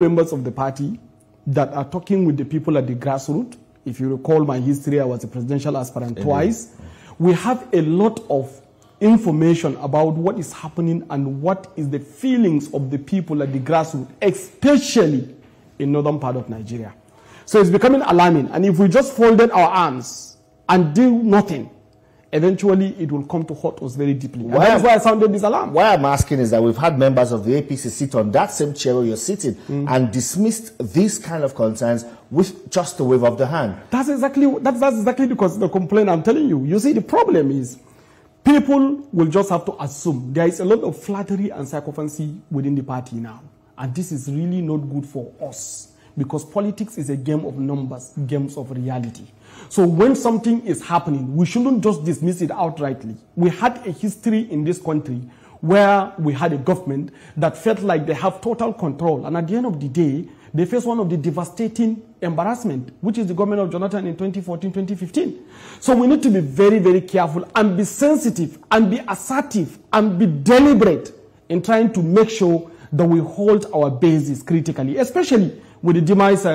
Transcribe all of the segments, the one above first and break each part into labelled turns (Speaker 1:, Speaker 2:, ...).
Speaker 1: members of the party that are talking with the people at the grassroots. If you recall my history, I was a presidential aspirant twice. We have a lot of information about what is happening and what is the feelings of the people at the grassroots, especially in northern part of Nigeria. So it's becoming alarming. And if we just folded our arms and do nothing, eventually it will come to hurt us very deeply. And that's why I sounded this alarm.
Speaker 2: Why I'm asking is that we've had members of the APC sit on that same chair where you're sitting and dismissed these kind of concerns with just a wave of the hand. That's exactly
Speaker 1: because the complaint I'm telling you. You see, the problem is people will just have to assume. There is a lot of flattery and sycophancy within the party now. And this is really not good for us, because politics is a game of numbers, games of reality. So when something is happening, we shouldn't just dismiss it outrightly. We had a history in this country where we had a government that felt like they have total control. And at the end of the day, they face one of the devastating embarrassment, which is the government of Jonathan in 2014, 2015. So we need to be very, very careful and be sensitive and be assertive and be deliberate in trying to make sure that we hold our bases critically, especially with the demise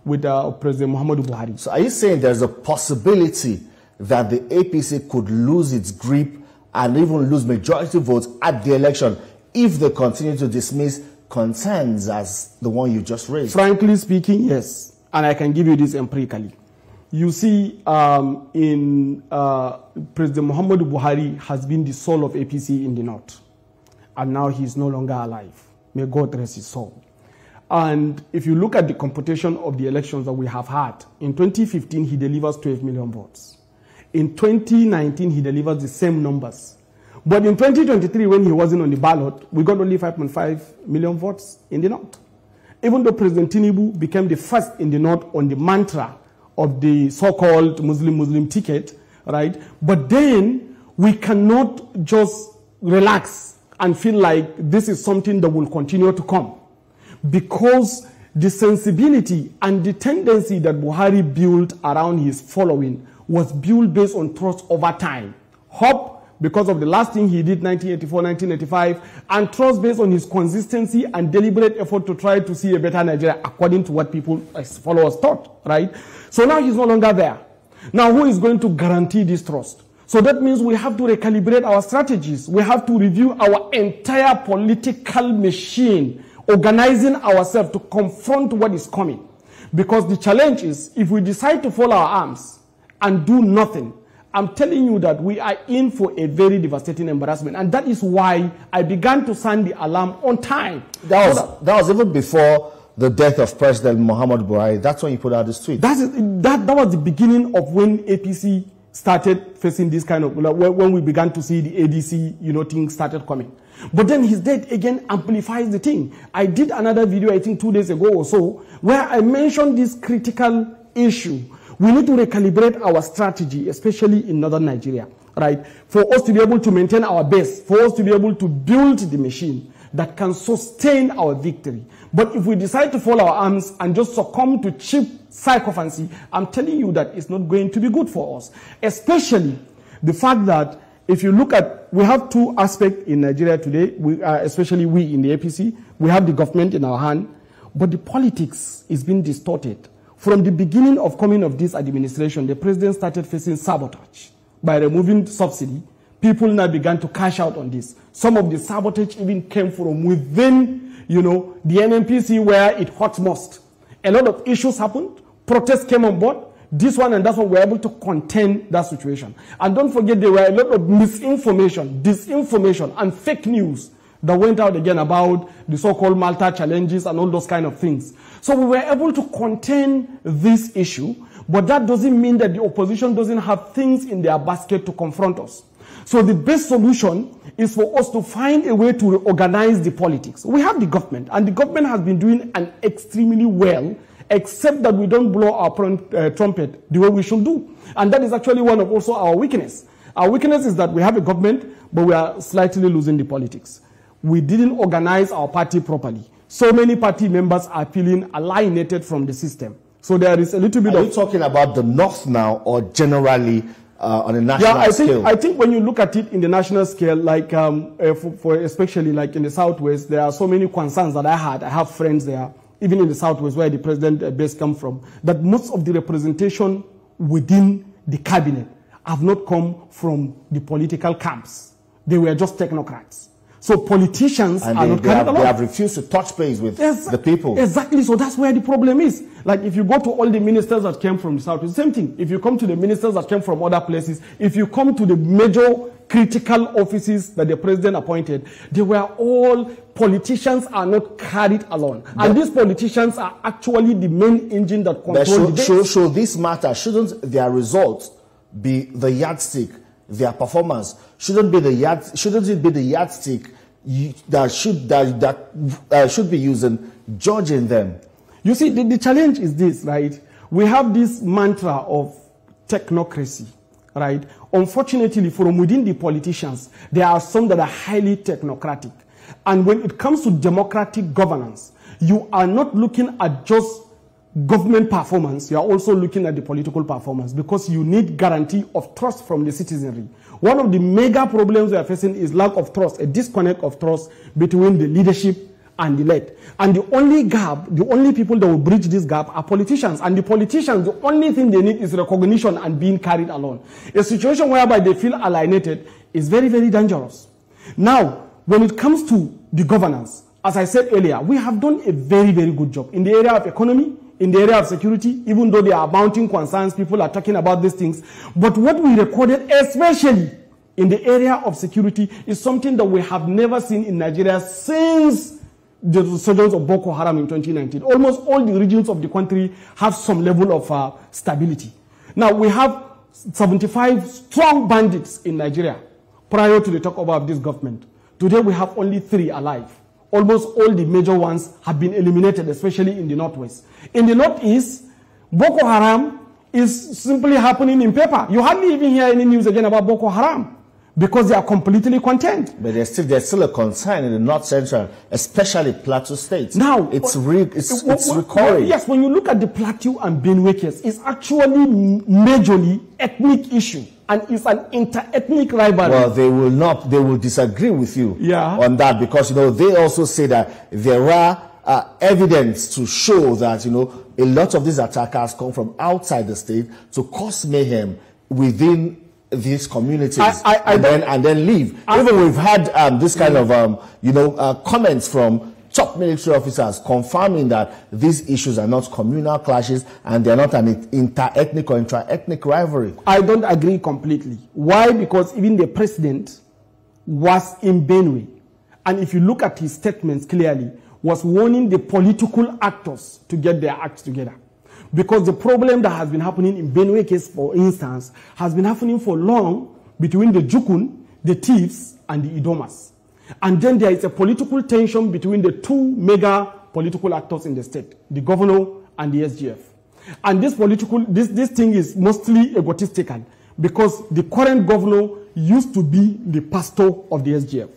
Speaker 1: with President Muhammadu Buhari.
Speaker 2: So are you saying there's a possibility that the APC could lose its grip and even lose majority votes at the election if they continue to dismiss concerns as the one you just raised?
Speaker 1: Frankly speaking, yes. And I can give you this empirically. You see, President Muhammadu Buhari has been the soul of APC in the north. And now he is no longer alive. May God rest his soul. And if you look at the computation of the elections that we have had, in 2015, he delivers 12 million votes. In 2019, he delivers the same numbers. But in 2023, when he wasn't on the ballot, we got only 5.5 million votes in the north. Even though President Tinubu became the first in the north on the mantra of the so-called Muslim ticket, right? But then we cannot just relax and feel like this is something that will continue to come, because the sensibility and the tendency that Buhari built around his following was built based on trust over time. Hope because of the last thing he did 1984, 1985, and trust based on his consistency and deliberate effort to try to see a better Nigeria according to what people as followers thought, right? So now he's no longer there. Now who is going to guarantee this trust? So that means we have to recalibrate our strategies. We have to review our entire political machine, organizing ourselves to confront what is coming. Because the challenge is, if we decide to fold our arms and do nothing, I'm telling you that we are in for a very devastating embarrassment. And that is why I began to sound the alarm on time.
Speaker 2: That was even before the death of President Muhammadu Buhari. That's when you put out this tweet.
Speaker 1: That was the beginning of when APC started facing this kind of, when we began to see the ADC, things started coming. But then his death again amplifies the thing. I did another video, I think 2 days ago or so, where I mentioned this critical issue. We need to recalibrate our strategy, especially in northern Nigeria, right? For us to be able to maintain our base, for us to be able to build the machine that can sustain our victory. But if we decide to fold our arms and just succumb to cheap sycophancy, I'm telling you that it's not going to be good for us. Especially the fact that if you look at, we have two aspects in Nigeria today, especially we in the APC, we have the government in our hand, but the politics is being distorted. From the beginning of coming of this administration, the president started facing sabotage by removing subsidy. People now began to cash out on this. Some of the sabotage even came from within, the NNPC where it hurt most. A lot of issues happened. Protests came on board. This one and that one were able to contain that situation. And don't forget, there were a lot of misinformation, disinformation, and fake news that went out again about the so-called Malta challenges and all those kind of things. So we were able to contain this issue, but that doesn't mean that the opposition doesn't have things in their basket to confront us. So the best solution is for us to find a way to reorganize the politics. We have the government, and the government has been doing an extremely well, except that we don't blow our trumpet the way we should do. And that is actually one of also our weakness. Our weakness is that we have a government, but we are slightly losing the politics. We didn't organize our party properly. So many party members are feeling alienated from the system. So there is a little bit
Speaker 2: Are you talking about the North now, or generally on a national scale?
Speaker 1: I think when you look at it in the national scale, like for especially like in the Southwest, there are so many concerns that I had. I have friends there. even in the Southwest, where the president base comes from, that most of the representation within the cabinet have not come from the political camps. They were just technocrats. So politicians are not carried along.
Speaker 2: They have refused to touch base with the people.
Speaker 1: Exactly. So that's where the problem is. Like if you go to all the ministers that came from the South, it's the same thing. If you come to the ministers that came from other places, if you come to the major critical offices that the president appointed, they were all politicians are not carried along. And these politicians are actually the main engine that control the
Speaker 2: So this matter, shouldn't their results be the yardstick? Their performance shouldn't it be the yardstick that should be used in judging them?
Speaker 1: You see, the challenge is this, right? We have this mantra of technocracy, right? Unfortunately, from within the politicians, there are some that are highly technocratic. And when it comes to democratic governance, you are not looking at just government performance, you are also looking at the political performance, because you need guarantee of trust from the citizenry. One of the mega problems we are facing is lack of trust, a disconnect of trust between the leadership and the led. And the only gap, the only people that will bridge this gap are politicians. And the politicians, the only thing they need is recognition and being carried along. A situation whereby they feel alienated is very, very dangerous. Now, when it comes to the governance, as I said earlier, we have done a very, very good job in the area of economy, in the area of security, even though there are mounting concerns, people are talking about these things. But what we recorded, especially in the area of security, is something that we have never seen in Nigeria since the resurgence of Boko Haram in 2019. Almost all the regions of the country have some level of stability. Now, we have 75 strong bandits in Nigeria prior to the takeover of this government. Today, we have only 3 alive. Almost all the major ones have been eliminated, especially in the Northwest. In the Northeast, Boko Haram is simply happening in paper. You hardly even hear any news again about Boko Haram because they are completely content.
Speaker 2: But there's still a concern in the North Central, especially Plateau State.
Speaker 1: Now,
Speaker 2: it's recurring.
Speaker 1: Yes, when you look at the Plateau and Benue case, it's actually majorly ethnic issue. And it's an inter-ethnic rivalry.
Speaker 2: Well, they will disagree with you on that, because, they also say that there are evidence to show that, a lot of these attackers come from outside the state to cause mayhem within these communities and then leave. Even we've had this kind of, comments from top military officers confirming that these issues are not communal clashes and they're not an inter-ethnic or intra-ethnic rivalry.
Speaker 1: I don't agree completely. Why? Because even the president was in Benue, and if you look at his statements clearly, was warning the political actors to get their acts together. Because the problem that has been happening in Benue case, for instance, has been happening for long between the Jukun, the thieves, and the Idomas. And then there is a political tension between the 2 mega political actors in the state, the governor and the SGF. And this thing is mostly egotistical, because the current governor used to be the pastor of the SGF.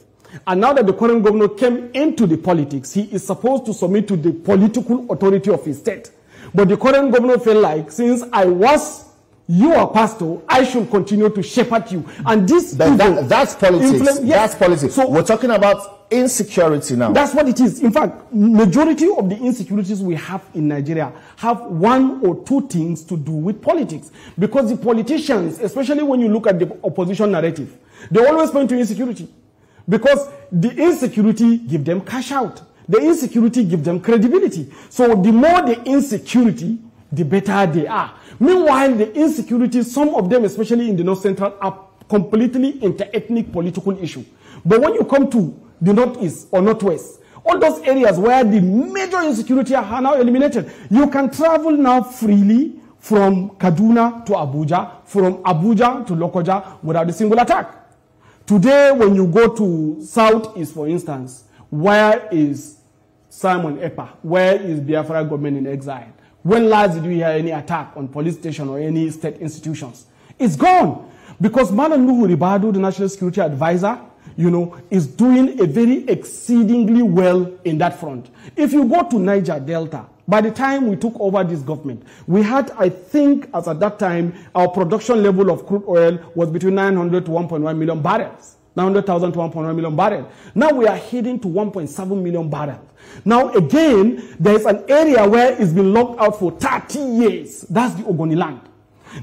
Speaker 1: And now that the current governor came into the politics, he is supposed to submit to the political authority of his state. But the current governor felt like, since I was your pastor, I should continue to shepherd you. And this
Speaker 2: that's politics. That's politics. So we're talking about insecurity now.
Speaker 1: That's what it is. In fact, majority of the insecurities we have in Nigeria have 1 or 2 things to do with politics. Because the politicians, especially when you look at the opposition narrative, they always point to insecurity. Because the insecurity give them cash out. The insecurity give them credibility. So the more the insecurity, the better they are. Meanwhile, the insecurity, some of them, especially in the North Central, are completely inter-ethnic political issue. But when you come to the Northeast or Northwest, all those areas where the major insecurity are now eliminated, you can travel now freely from Kaduna to Abuja, from Abuja to Lokoja without a single attack. Today, when you go to Southeast, for instance, where is Simon Ekpa? Where is Biafra government in exile? When last did you hear any attack on police station or any state institutions? It's gone. Because Malam Nuhu Ribadu, the National Security Advisor, is doing a very exceedingly well in that front. If you go to Niger Delta, by the time we took over this government, we had, I think, as at that time, our production level of crude oil was between 900 to 1.1 million barrels. 900,000 to 1.1 million barrels. Now we are heading to 1.7 million barrels. Now again, there is an area where it's been locked out for 30 years. That's the Ogoni land.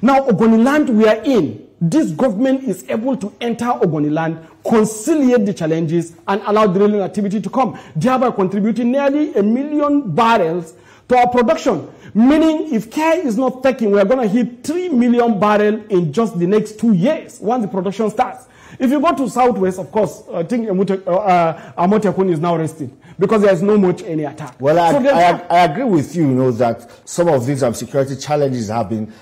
Speaker 1: Now Ogoni land we are in, this government is able to enter Ogoni land, conciliate the challenges, and allow drilling activity to come, thereby contributing nearly 1 million barrels to our production. Meaning, if care is not taken, we are going to hit 3 million barrels in just the next 2 years once the production starts. If you go to Southwest, of course, I think Amotekun is now resting because there is no much any attack.
Speaker 2: Well, I agree with you, that some of these security challenges have been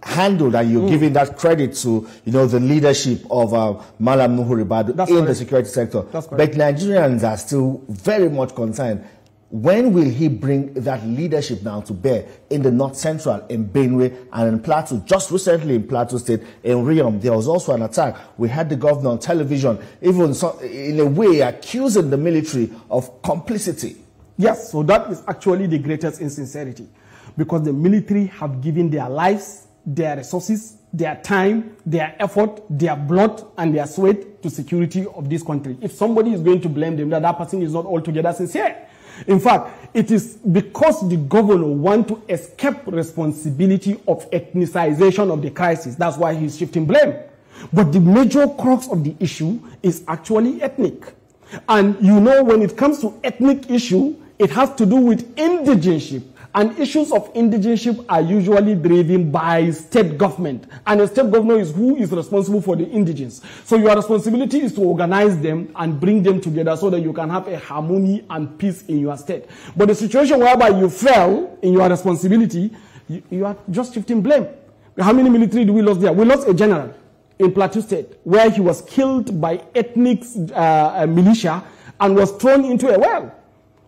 Speaker 2: handled, and you're giving that credit to, the leadership of Malam Nuhu Ribadu in the security sector.
Speaker 1: That's correct.
Speaker 2: But Nigerians are still very much concerned. When will he bring that leadership now to bear in the North Central, in Benue, and in Plateau? Just recently in Plateau State, in Riom, there was also an attack. We had the governor on television, even in a way accusing the military of complicity.
Speaker 1: Yes, so that is actually the greatest insincerity, because the military have given their lives, their resources, their time, their effort, their blood, and their sweat to security of this country. If somebody is going to blame them, that person is not altogether sincere. In fact, it is because the governor wants to escape responsibility of ethnicization of the crisis. That's why he's shifting blame. But the major crux of the issue is actually ethnic. And when it comes to ethnic issue, it has to do with indigenship. And issues of indigenship are usually driven by state government. And the state governor is who is responsible for the indigens. So your responsibility is to organize them and bring them together so that you can have a harmony and peace in your state. But the situation whereby you fail in your responsibility, you are just shifting blame. How many military do we lose there? We lost a general in Plateau State where he was killed by ethnic militia and was thrown into a well.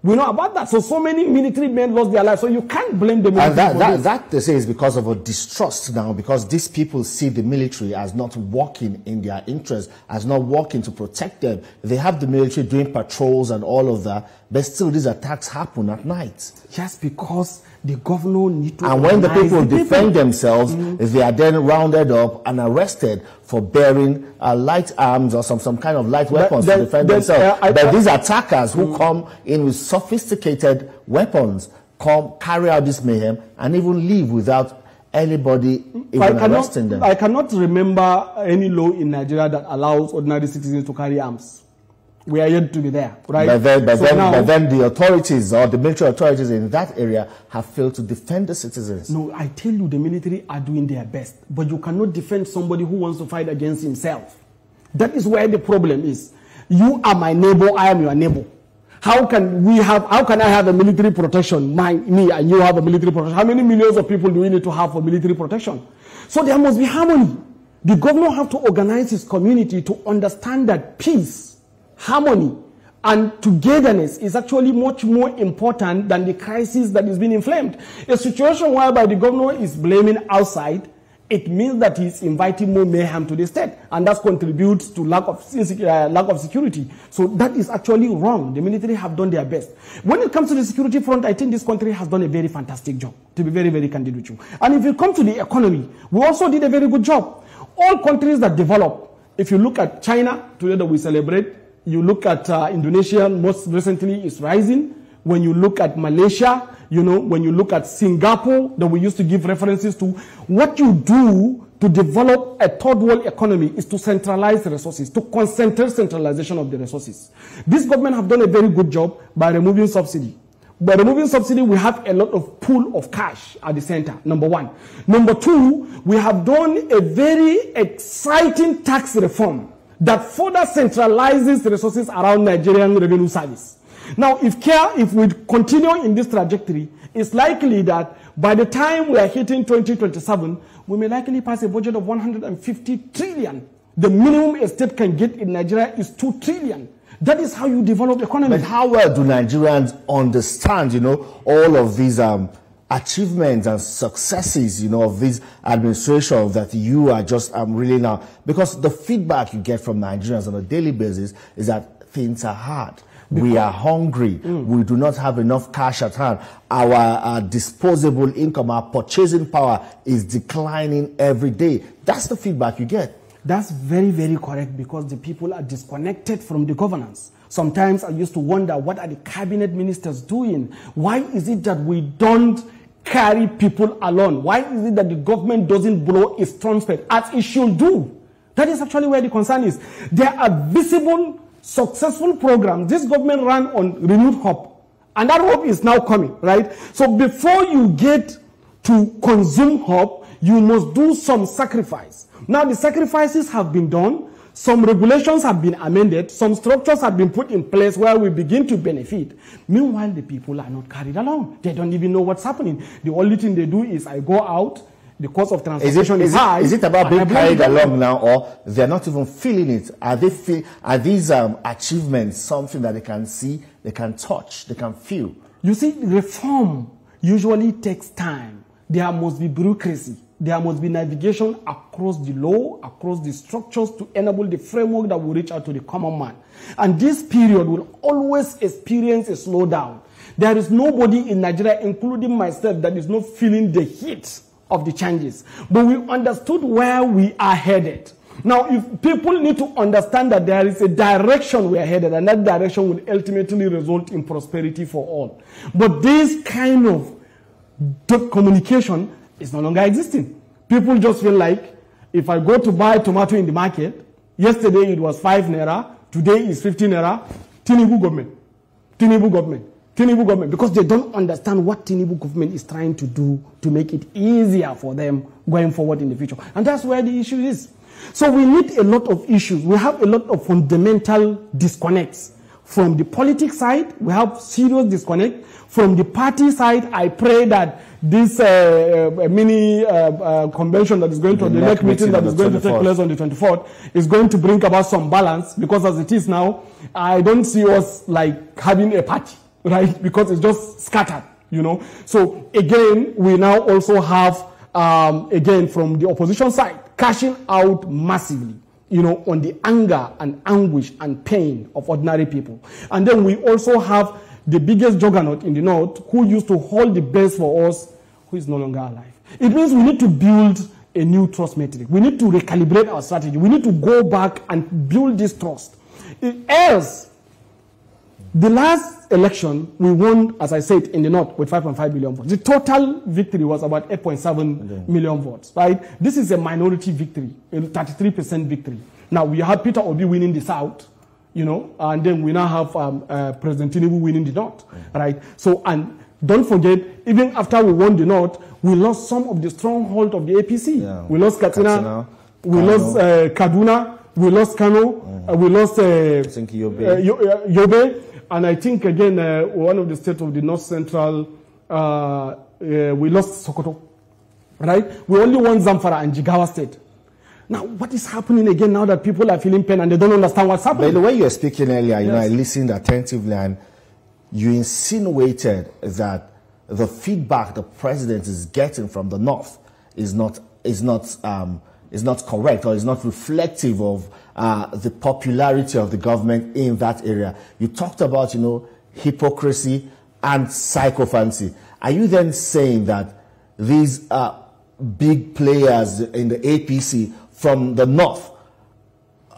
Speaker 1: We know about that. So many military men lost their lives. So you can't blame the military.
Speaker 2: And that they say is because of a distrust now, because these people see the military as not working in their interest, as not working to protect them. They have the military doing patrols and all of that, but still these attacks happen at night.
Speaker 1: Just because the governor needs to.
Speaker 2: And when the people defend themselves, they are then rounded up and arrested for bearing light arms or some kind of light weapons to defend themselves. But these attackers who come in with sophisticated weapons carry out this mayhem and even leave without anybody even arresting them.
Speaker 1: I cannot remember any law in Nigeria that allows ordinary citizens to carry arms. We are yet to be there, right?
Speaker 2: But then the authorities or the military authorities in that area have failed to defend the citizens.
Speaker 1: No, I tell you, the military are doing their best. But you cannot defend somebody who wants to fight against himself. That is where the problem is. You are my neighbor, I am your neighbor. How can I have a military protection, me and you have a military protection? How many millions of people do we need to have for military protection? So there must be harmony. The governor have to organize his community to understand that peace, harmony, and togetherness is actually much more important than the crisis that is being inflamed. A situation whereby the governor is blaming outside, it means that he's inviting more mayhem to the state, and that contributes to lack of security. So that is actually wrong. The military have done their best. When it comes to the security front, I think this country has done a very fantastic job, to be very, very candid with you. And if you come to the economy, we also did a very good job. All countries that develop, if you look at China, together we celebrate. You look at Indonesia, most recently is rising. When you look at Malaysia, when you look at Singapore, that we used to give references to, what you do to develop a third world economy is to centralize the resources, to concentrate centralization of the resources. This government have done a very good job by removing subsidy. By removing subsidy, we have a lot of pool of cash at the center, number one. Number two, we have done a very exciting tax reform that further centralizes the resources around Nigerian Revenue Service. Now, if we continue in this trajectory, it's likely that by the time we are hitting 2027, we may likely pass a budget of 150 trillion. The minimum a state can get in Nigeria is 2 trillion. That is how you develop economy.
Speaker 2: But how well do Nigerians understand, all of these achievements and successes, of this administration that you are just really now? Because the feedback you get from Nigerians on a daily basis is that things are hard. We are hungry. We do not have enough cash at hand. Our disposable income, our purchasing power is declining every day. That's the feedback you get.
Speaker 1: That's very, very correct, because the people are disconnected from the governance. Sometimes I used to wonder, what are the cabinet ministers doing? Why is it that we don't carry people along? Why is it that the government doesn't blow its trumpet as it should do? That is actually where the concern is. There are visible, successful programs this government ran on renewed hope, and that hope is now coming, right? So before you get to consume hope, you must do some sacrifice. Now the sacrifices have been done. Some regulations have been amended. Some structures have been put in place where we begin to benefit. Meanwhile, the people are not carried along. They don't even know what's happening. The only thing they do is, I go out, the cost of transportation is high.
Speaker 2: Is it about being carried along now, or they're not even feeling it? Are these achievements something that they can see, they can touch, they can feel?
Speaker 1: You see, reform usually takes time. There must be bureaucracy. There must be navigation across the law, across the structures, to enable the framework that will reach out to the common man. And this period will always experience a slowdown. There is nobody in Nigeria, including myself, that is not feeling the heat of the changes. But we understood where we are headed. Now, if people need to understand that there is a direction we are headed, and that direction will ultimately result in prosperity for all. But this kind of communication is no longer existing. People just feel like, if I go to buy tomato in the market, yesterday it was 5 naira, today is 15 naira, Tinubu government, Tinubu government, Tinubu government, because they don't understand what Tinubu government is trying to do to make it easier for them going forward in the future. And that's where the issue is. So we need a lot of issues. We have a lot of fundamental disconnects. From the politics side, we have serious disconnect. From the party side, I pray that this mini convention that is going to, the next meeting that is going to take place on the 24th, is going to bring about some balance, because as it is now, I don't see us like having a party, right? Because it's just scattered, you know. So again, we now also have, again, from the opposition side, cashing out massively, you know, on the anger and anguish and pain of ordinary people. And then we also have the biggest juggernaut in the north, who used to hold the base for us, who is no longer alive. It means we need to build a new trust metric. We need to recalibrate our strategy. We need to go back and build this trust. Else, the last election, we won, as I said, in the north with 5.5 million votes. The total victory was about 8.7 million votes, right? This is a minority victory, a 33% victory. Now, we have Peter Obi winning the south, you know, and then we now have President Tinubu winning the north, right? So, and don't forget, even after we won the north, we lost some of the stronghold of the APC. Yeah. We lost Katsina, we lost Kaduna, we lost Kano, we lost Yobe, and I think again one of the states of the north central, we lost Sokoto, right? We only won Zamfara and Jigawa state. Now, what is happening again now that people are feeling pain and they don't understand what's happening?
Speaker 2: By the way you were speaking earlier, you know, I listened attentively, and you insinuated that the feedback the president is getting from the north is not correct, or is not reflective of the popularity of the government in that area. You talked about, you know, hypocrisy and sycophancy. Are you then saying that these big players in the APC from the north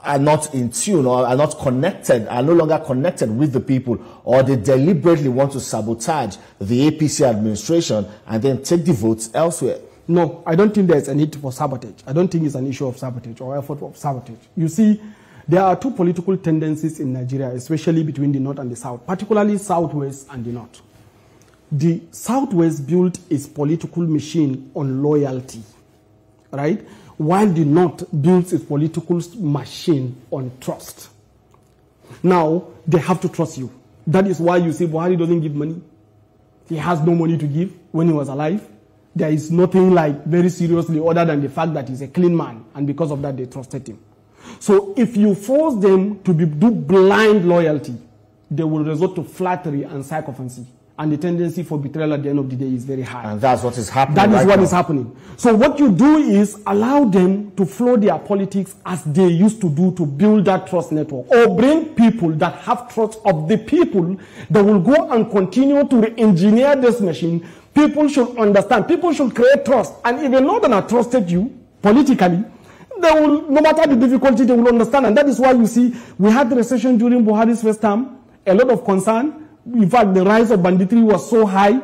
Speaker 2: are not in tune, or are not connected, are no longer connected with the people, or they deliberately want to sabotage the APC administration and then take the votes elsewhere?
Speaker 1: No, I don't think there's a need for sabotage. I don't think it's an issue of sabotage or effort of sabotage. You see, there are two political tendencies in Nigeria, especially between the north and the south, particularly southwest and the north. The southwest built its political machine on loyalty, right? While the north builds its political machine on trust. Now, they have to trust you. That is why you see Buhari doesn't give money. He has no money to give when he was alive. There is nothing like very seriously other than the fact that he's a clean man, and because of that they trusted him. So if you force them to do blind loyalty, they will resort to flattery and sycophancy. And the tendency for betrayal at the end of the day is very high.
Speaker 2: And that's what is happening.
Speaker 1: That is what is happening. So what you do is allow them to flow their politics as they used to do to build that trust network. Or bring people that have trust of the people that will go and continue to re-engineer this machine. People should understand. People should create trust. And if a northerner trusted you politically, They will, no matter the difficulty, they will understand. And that is why you see, we had the recession during Buhari's first term, a lot of concern. In fact, the rise of banditry was so high.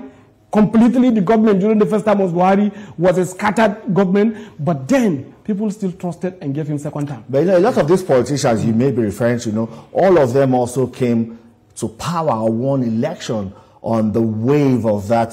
Speaker 1: Completely, the government during the first time of Buhari was a scattered government. But then, people still trusted and gave him second term.
Speaker 2: But you know, a lot of these politicians you may be referring to, you know, all of them also came to power or won election on the wave of that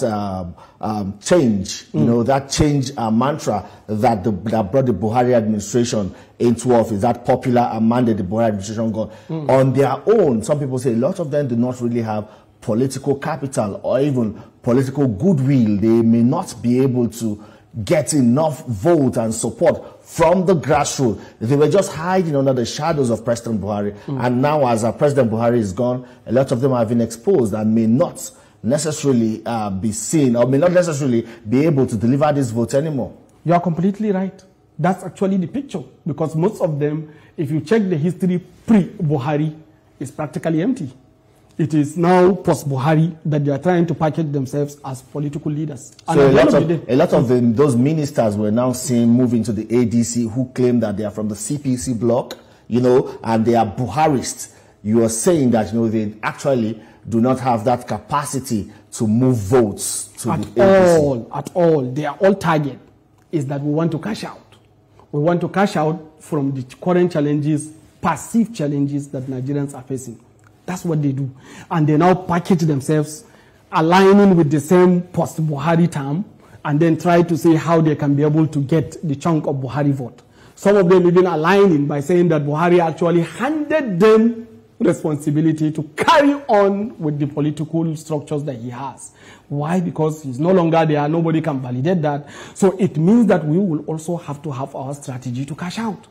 Speaker 2: change, you know, that change mantra that brought the Buhari administration into office, that popular mandate the Buhari administration got. On their own, some people say a lot of them do not really have political capital or even political goodwill. They may not be able to get enough vote and support from the grassroots. They were just hiding under the shadows of President Buhari. And now, as President Buhari is gone, a lot of them have been exposed and may not necessarily be seen or may not necessarily be able to deliver this vote anymore.
Speaker 1: You are completely right. That's actually the picture, because most of them, if you check the history pre-Buhari, is practically empty. It is now post-Buhari that they are trying to package themselves as political leaders. And
Speaker 2: so a lot of those ministers were now seen moving to the ADC who claim that they are from the CPC bloc, you know, and they are Buharists. You are saying that, you know, they actually do not have that capacity to move votes to the APC.
Speaker 1: At all. Their all target is that we want to cash out. We want to cash out from the current challenges, perceived challenges that Nigerians are facing. That's what they do. And they now package themselves, aligning with the same post-Buhari term, and then try to say how they can be able to get the chunk of Buhari vote. Some of them even aligning by saying that Buhari actually handed them responsibility to carry on with the political structures that he has. Why? Because he's no longer there. Nobody can validate that. So it means that we will also have to have our strategy to cash out.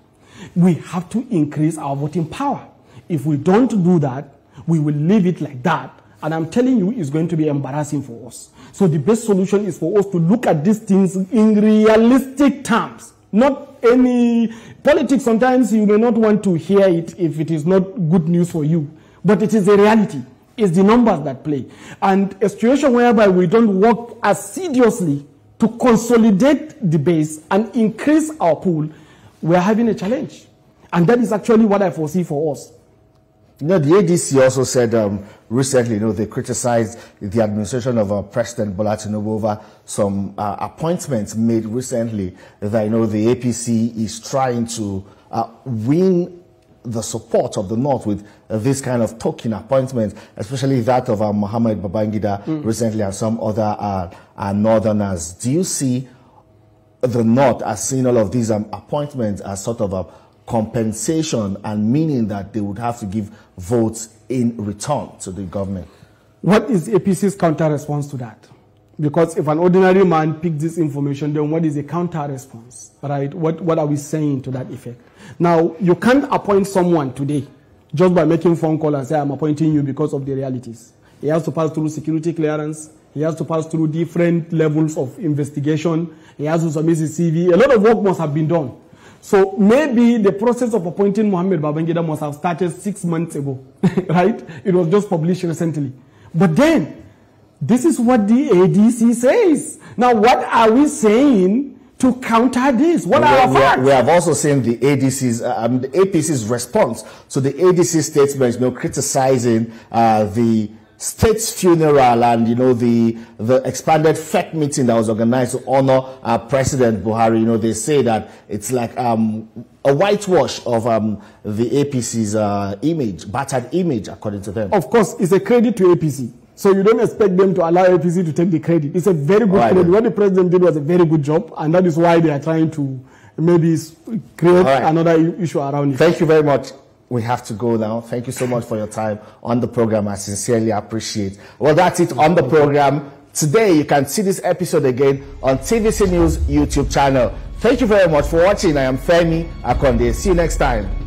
Speaker 1: We have to increase our voting power. If we don't do that, we will leave it like that. And I'm telling you, it's going to be embarrassing for us. So the best solution is for us to look at these things in realistic terms. Not any politics. Sometimes you may not want to hear it if it is not good news for you. But it is a reality. It's the numbers that play. And a situation whereby we don't work assiduously to consolidate the base and increase our pool, we're having a challenge. And that is actually what I foresee for us.
Speaker 2: You know, the ADC also said recently, you know, they criticized the administration of President Bola Tinubu over some appointments made recently that, you know, the APC is trying to win the support of the North with this kind of token appointment, especially that of Mohammed Babangida recently and some other Northerners. Do you see the North as seeing all of these appointments as sort of a compensation and meaning that they would have to give votes in return to the government?
Speaker 1: What is APC's counter response to that? Because if an ordinary man picks this information, then what is a counter response, right? What are we saying to that effect? Now, you can't appoint someone today just by making phone call and say, I'm appointing you because of the realities. He has to pass through security clearance. He has to pass through different levels of investigation. He has to submit his CV. A lot of work must have been done. So maybe the process of appointing Mohammed Babangida must have started 6 months ago, right? It was just published recently. But then, this is what the ADC says. Now, what are we saying to counter this? What are our facts?
Speaker 2: We have also seen the APC's response to the ADC statement, you know, criticizing the state's funeral and, you know, the expanded FEC meeting that was organized to honor President Buhari. You know, they say that it's like a whitewash of the APC's image, battered image, according to them.
Speaker 1: Of course, it's a credit to APC. So you don't expect them to allow APC to take the credit. It's a very good credit. What the president did was a very good job, and that is why they are trying to maybe create another issue around it.
Speaker 2: Thank you very much. We have to go now. Thank you so much for your time on the program. I sincerely appreciate. Well, that's it on the program. Today, you can see this episode again on TVC News YouTube channel. Thank you very much for watching. I am Femi Akonde. See you next time.